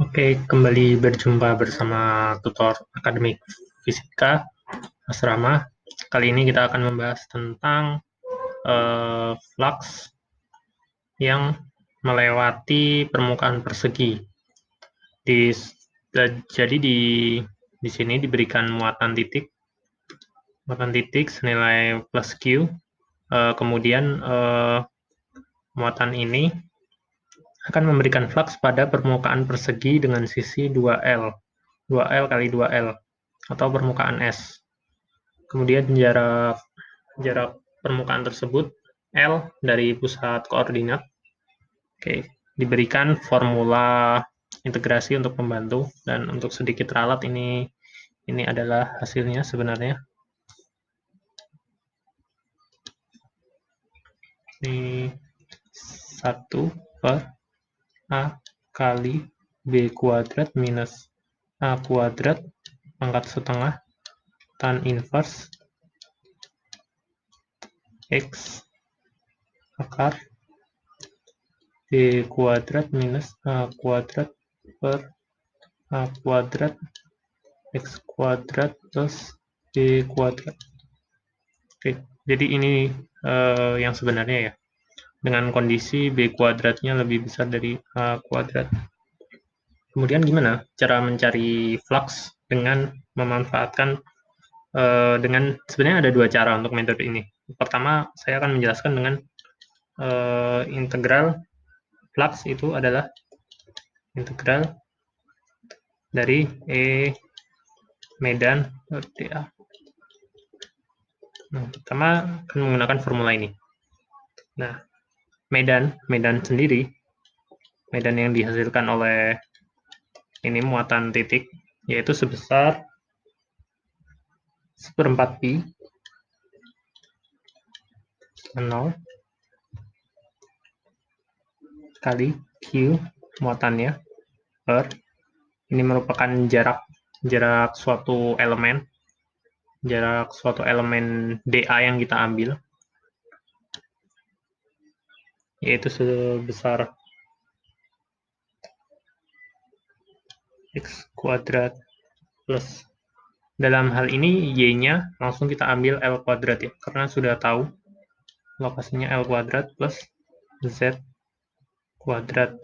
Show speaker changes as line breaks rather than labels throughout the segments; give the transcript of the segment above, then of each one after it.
Oke, kembali berjumpa bersama tutor akademik fisika asrama. Kali ini kita akan membahas tentang flux yang melewati permukaan persegi. Jadi di sini diberikan muatan titik senilai plus Q. Kemudian muatan ini akan memberikan flux pada permukaan persegi dengan sisi 2L kali 2L atau permukaan S. Kemudian jarak permukaan tersebut L dari pusat koordinat. Oke, diberikan formula integrasi untuk membantu, dan untuk sedikit ralat ini adalah hasilnya sebenarnya. Ini 1/A kali B kuadrat minus A kuadrat pangkat setengah tan inverse X akar B kuadrat minus A kuadrat per A kuadrat X kuadrat plus B kuadrat. Oke, jadi ini yang sebenarnya ya, dengan kondisi B kuadratnya lebih besar dari A kuadrat. Kemudian gimana cara mencari flux dengan memanfaatkan sebenarnya ada dua cara untuk metode ini. Pertama, saya akan menjelaskan dengan integral flux itu adalah integral dari E Medan dA. Nah, pertama akan menggunakan formula ini. Nah, medan sendiri, medan yang dihasilkan oleh ini muatan titik, yaitu sebesar 1/4 pi 0 kali Q muatannya per, ini merupakan jarak suatu elemen, dA yang kita ambil, yaitu sebesar X kuadrat plus, dalam hal ini Y-nya langsung kita ambil L kuadrat ya, karena sudah tahu lokasinya L kuadrat plus Z kuadrat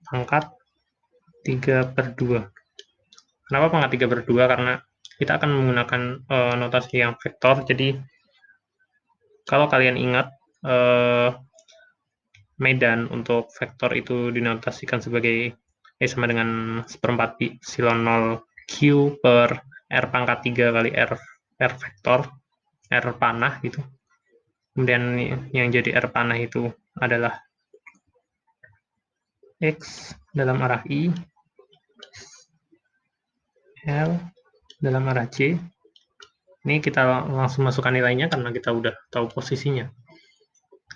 pangkat 3/2. Kenapa pangkat 3/2? Karena kita akan menggunakan notasi yang vektor. Jadi kalau kalian ingat, medan untuk vektor itu dinotasikan sebagai sama dengan 1/4 pi epsilon 0 Q per R pangkat 3 kali R vektor, R panah gitu. Kemudian yang jadi R panah itu adalah X dalam arah I, L dalam arah J. Ini kita langsung masukkan nilainya karena kita udah tahu posisinya.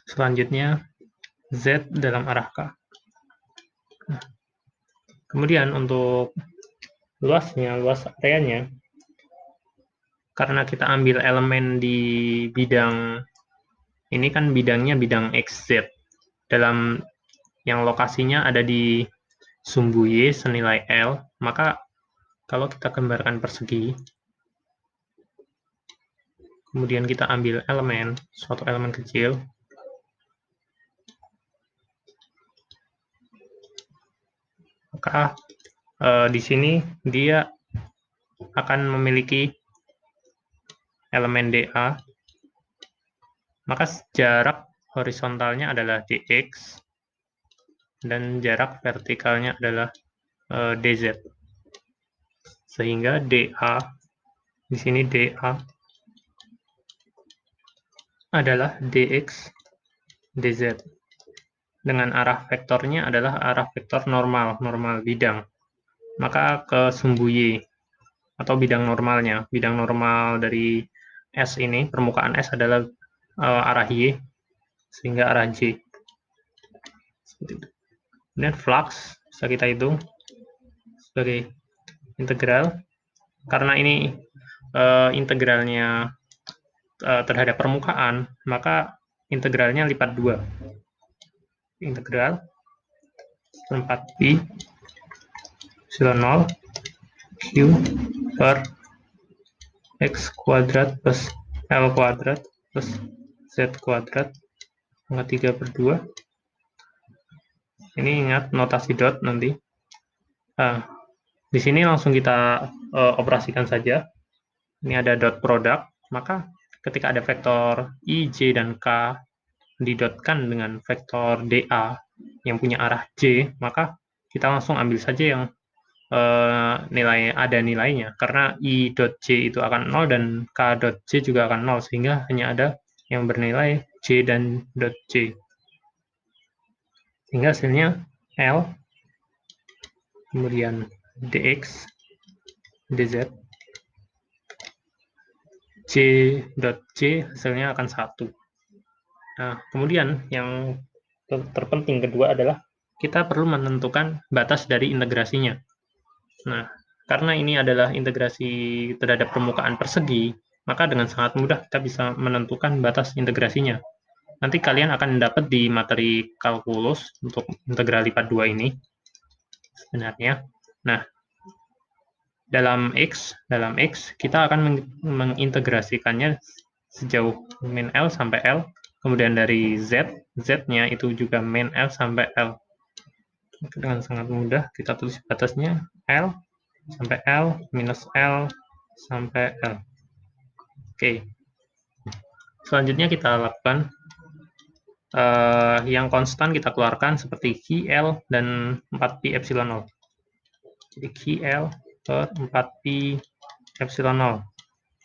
Selanjutnya Z dalam arah K. Nah, kemudian untuk luas areanya, karena kita ambil elemen di bidang ini kan bidangnya bidang XZ, dalam yang lokasinya ada di sumbu Y senilai L, maka kalau kita gambarkan persegi, kemudian kita ambil suatu elemen kecil, maka di sini dia akan memiliki elemen dA, maka jarak horizontalnya adalah dx dan jarak vertikalnya adalah dz, sehingga dA di sini dA adalah dx dz, dengan arah vektornya adalah arah vektor normal bidang, maka ke sumbu Y atau bidang normalnya, bidang normal dari S ini, permukaan S adalah arah Y, sehingga arah J. Kemudian flux bisa kita hitung sebagai integral, karena ini integralnya terhadap permukaan, maka integralnya lipat 2. integral 4pi epsilon 0 Q per X kuadrat plus L kuadrat plus Z kuadrat pangkat 3/2. Ini ingat notasi dot nanti. Di sini langsung kita operasikan saja. Ini ada dot product, maka ketika ada vektor I, J, dan K didotkan dengan vektor dA yang punya arah J, maka kita langsung ambil saja yang nilainya, karena I dot J itu akan 0 dan K dot J juga akan 0, sehingga hanya ada yang bernilai J dan dot J. Sehingga hasilnya L, kemudian dx, dz, J dot J hasilnya akan 1. Nah, kemudian yang terpenting kedua adalah kita perlu menentukan batas dari integrasinya. Nah, karena ini adalah integrasi terhadap permukaan persegi, maka dengan sangat mudah kita bisa menentukan batas integrasinya. Nanti kalian akan dapat di materi kalkulus untuk integral lipat 2 ini sebenarnya. Nah, dalam X kita akan mengintegrasikannya sejauh min L sampai L, kemudian dari Z-nya itu juga min L sampai L. Dengan sangat mudah kita tulis batasnya L sampai L minus L sampai L. Oke. Selanjutnya kita lakukan yang konstan kita keluarkan seperti QL dan 4pi epsilon 0. Jadi QL per 4pi epsilon 0.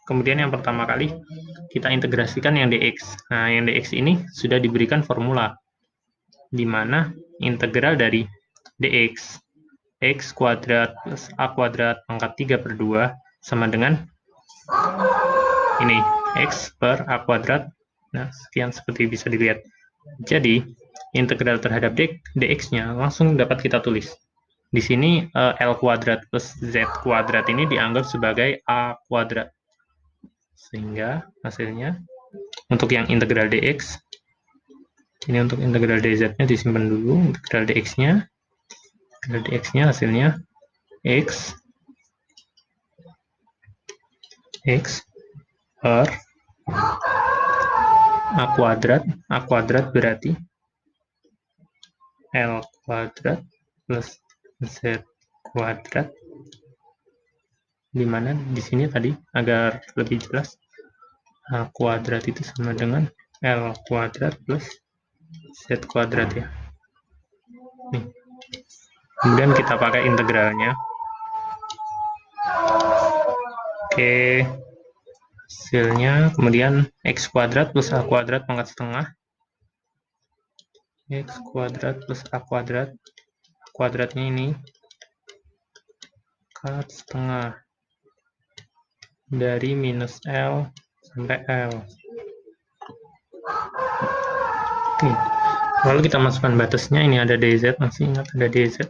Kemudian yang pertama kali kita integrasikan yang dx. Nah, yang dx ini sudah diberikan formula, di mana integral dari dx x kuadrat plus a kuadrat pangkat 3/2 sama dengan ini, x per a kuadrat. Nah, sekian seperti bisa dilihat. Jadi, integral terhadap dx-nya langsung dapat kita tulis. Di sini L kuadrat plus Z kuadrat ini dianggap sebagai A kuadrat. Sehingga hasilnya untuk yang integral dx, ini untuk integral dz-nya disimpan dulu, integral dx-nya hasilnya x per a kuadrat berarti L kuadrat plus Z kuadrat, dimana di sini tadi agar lebih jelas A kuadrat itu sama dengan L kuadrat plus Z kuadrat ya. Nih. Kemudian kita pakai integralnya. Oke, hasilnya kemudian x kuadrat plus a kuadrat pangkat setengah, x kuadrat plus a kuadratnya ini pangkat setengah dari minus L sampai L. Oke. Lalu kita masukkan batasnya, ini ada dz, masih ingat ada dz,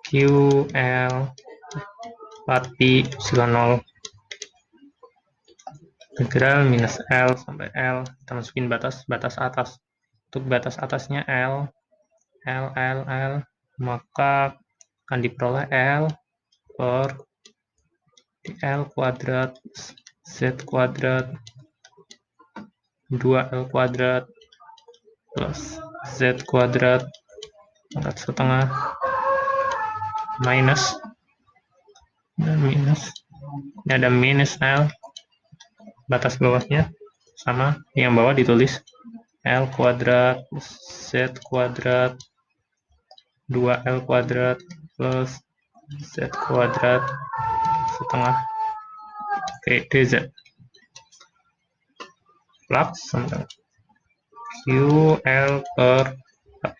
QL 4pi epsilon 0 integral minus L sampai L. Kita masukin batas atas. Untuk batas atasnya L, maka akan diperoleh L per L kuadrat Z kuadrat 2L kuadrat plus Z kuadrat pangkat setengah minus, dan minus, ini ada minus L, batas bawahnya sama, yang bawah ditulis L kuadrat plus Z kuadrat 2L kuadrat plus Z kuadrat setengah. Oke, dz plus sama QL per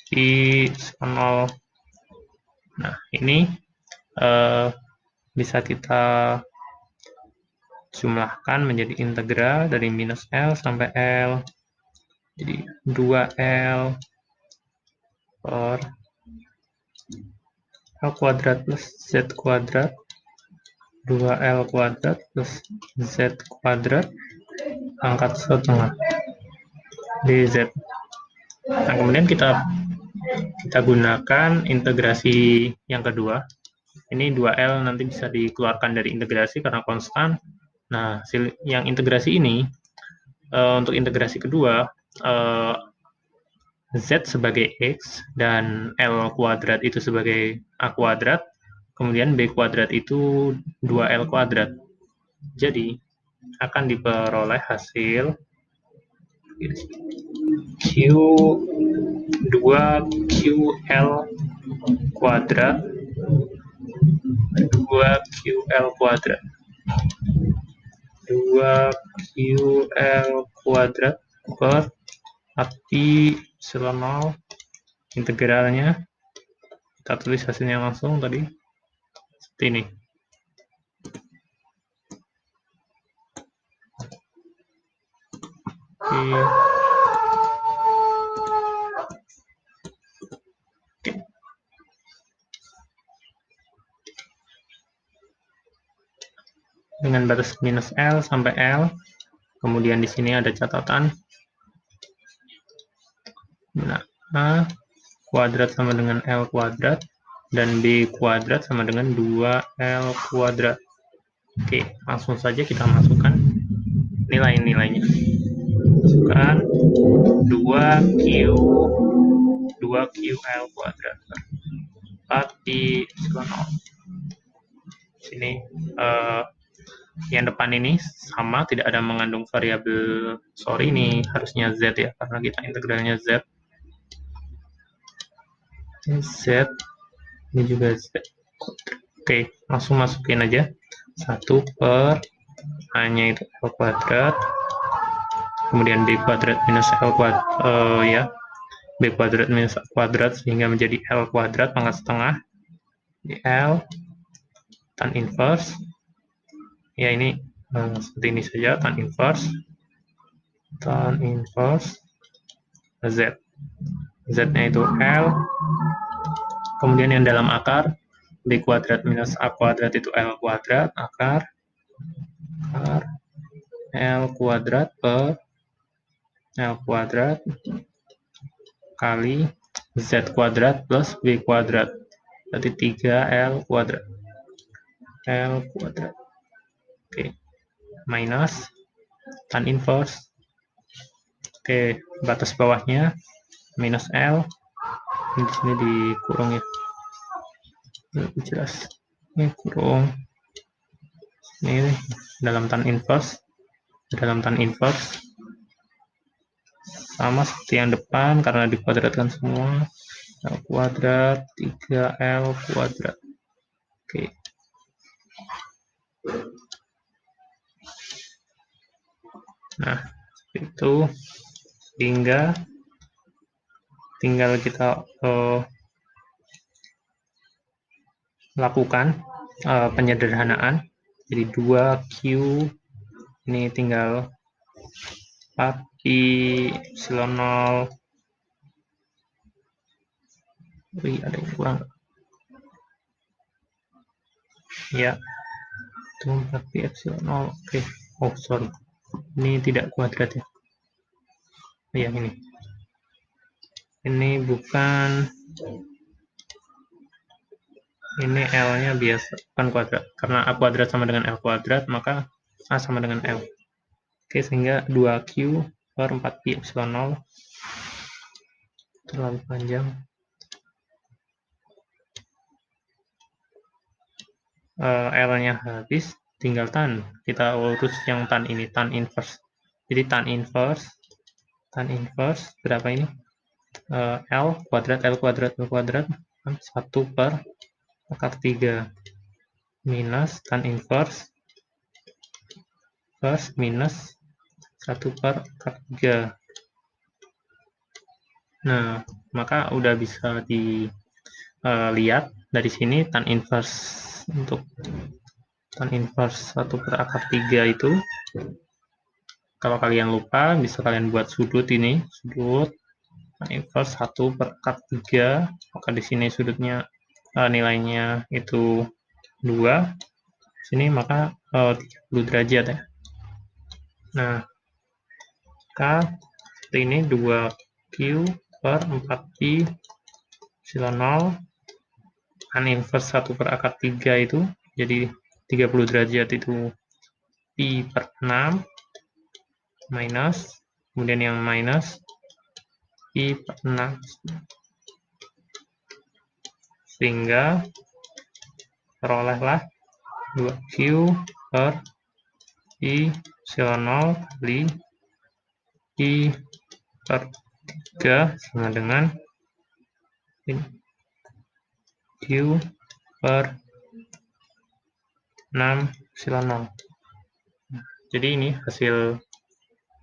pi 0. Nah, ini bisa kita jumlahkan menjadi integral dari minus L sampai L. Jadi 2L per L kuadrat plus Z kuadrat 2L kuadrat plus Z kuadrat pangkat setengah dz. Nah, kemudian kita gunakan integrasi yang kedua. Ini 2L nanti bisa dikeluarkan dari integrasi karena konstan. Nah, yang integrasi ini, untuk integrasi kedua, Z sebagai X dan L kuadrat itu sebagai A kuadrat, kemudian B kuadrat itu 2L kuadrat. Jadi, akan diperoleh hasil Q 2QL kuadrat 2QL kuadrat 2QL kuadrat per arti epsilon 0 integralnya kita tulis hasilnya langsung tadi seperti ini. Oke. Dengan batas minus L sampai L. Kemudian di sini ada catatan. Nah, A kuadrat sama dengan L kuadrat dan B kuadrat sama dengan 2L kuadrat. Oke, langsung saja kita masukkan nilai-nilainya. Masukkan 2QL kuadrat di epsilon 0. Sini yang depan ini sama, tidak ada mengandung variabel. Sorry, ini harusnya Z ya, karena kita integralnya Z. Z, ini juga Z. Oke, langsung masukin aja. 1 per A-nya itu L kuadrat, kemudian B kuadrat minus L kuadrat, B kuadrat minus A kuadrat, sehingga menjadi L kuadrat pangkat setengah. Di L, tan inverse. Ya, ini seperti ini saja, tan inverse Z. Z-nya itu L, kemudian yang dalam akar B kuadrat minus A kuadrat itu L kuadrat, akar L kuadrat per L kuadrat kali Z kuadrat plus B kuadrat, berarti 3L kuadrat. L kuadrat. Oke, minus tan inverse. Oke, batas bawahnya minus L. Ini di sini dikurung ya. Lebih jelas. Ini kurung. Ini dalam tan inverse. Dalam tan inverse sama seperti yang depan karena dikuadratkan semua. L kuadrat 3L kuadrat. Oke. Nah, itu tinggal kita lakukan penyederhanaan. Jadi 2Q ini tinggal pakai epsilon 0. Ada yang kurang. Ya, itu pakai epsilon 0. Oke. Oh, sorry. Ini tidak kuadrat ya. Ya, ini. Ini bukan. Ini L-nya biasa, bukan kuadrat. Karena A kuadrat sama dengan L kuadrat, maka A sama dengan L. Oke, sehingga 2Q per 4Pi epsilon 0. Terlalu panjang. L-nya habis, tinggal tan. Kita urus yang tan ini, tan inverse. Jadi tan inverse berapa ini? L kuadrat 1 per akar 3 minus tan inverse minus 1 per akar 3. Nah, maka udah bisa dilihat dari sini tan inverse untuk tan inverse 1 per akar 3 itu, kalau kalian lupa bisa kalian buat sudut ini, sudut tan inverse 1 per akar 3, maka di sini sudutnya nilainya itu 2, sini maka 30 derajat ya. Nah, maka seperti ini 2Q per 4pi epsilon 0 tan inverse 1 per akar 3 itu, jadi 30 derajat itu pi per 6 minus, kemudian yang minus pi per 6, sehingga perolehlah 2Q per pi epsilon 0 kali pi per 3 sama dengan Q per 6 epsilon 0. Jadi ini hasil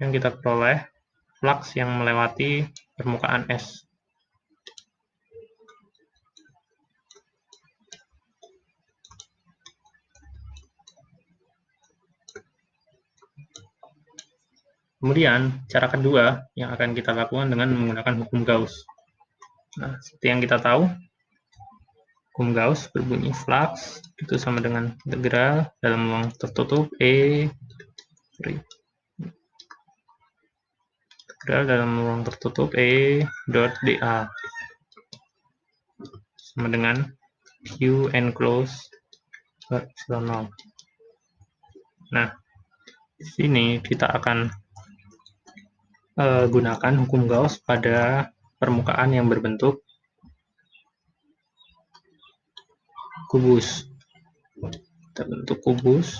yang kita peroleh, flux yang melewati permukaan es. Kemudian, cara kedua yang akan kita lakukan dengan menggunakan hukum Gauss. Nah, seperti yang kita tahu, hukum Gauss berbunyi flux itu sama dengan integral dalam ruang tertutup integral dalam ruang tertutup E dot dA sama dengan Q enclosed per epsilon 0. Nah, di sini kita akan gunakan hukum Gauss pada permukaan yang berbentuk kubus. Kita bentuk kubus.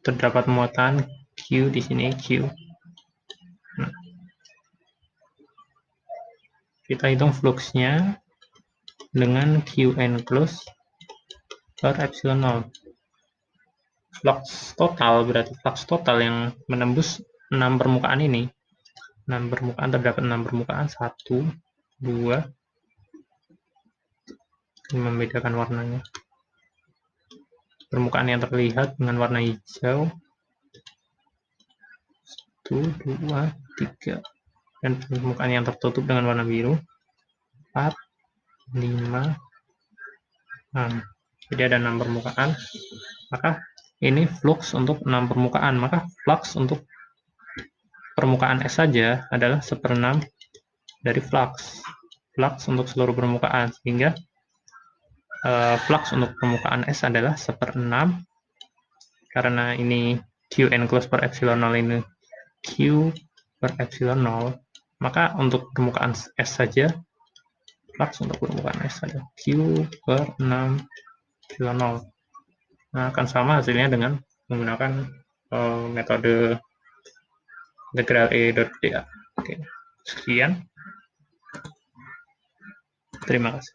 Terdapat muatan Q di sini, Q. Nah, kita hitung fluxnya dengan Q enclosed per epsilon 0. Flux total berarti flux total yang menembus 6 permukaan ini. 6 permukaan, terdapat 6 permukaan, 1, 2, ini membedakan warnanya. Permukaan yang terlihat dengan warna hijau, 1, 2, 3, dan permukaan yang tertutup dengan warna biru, 4, 5, 6. Jadi ada 6 permukaan, maka ini flux untuk 6 permukaan, maka flux untuk permukaan S saja adalah 1/6 dari flux untuk seluruh permukaan, sehingga flux untuk permukaan S adalah 1/6, karena ini Q enclosed per epsilon 0 ini Q per epsilon 0, maka untuk permukaan S saja, flux untuk permukaan S adalah Q per 6 epsilon 0. Nah, akan sama hasilnya dengan menggunakan metode integral E dot dA. Oke, sekian. Terima kasih.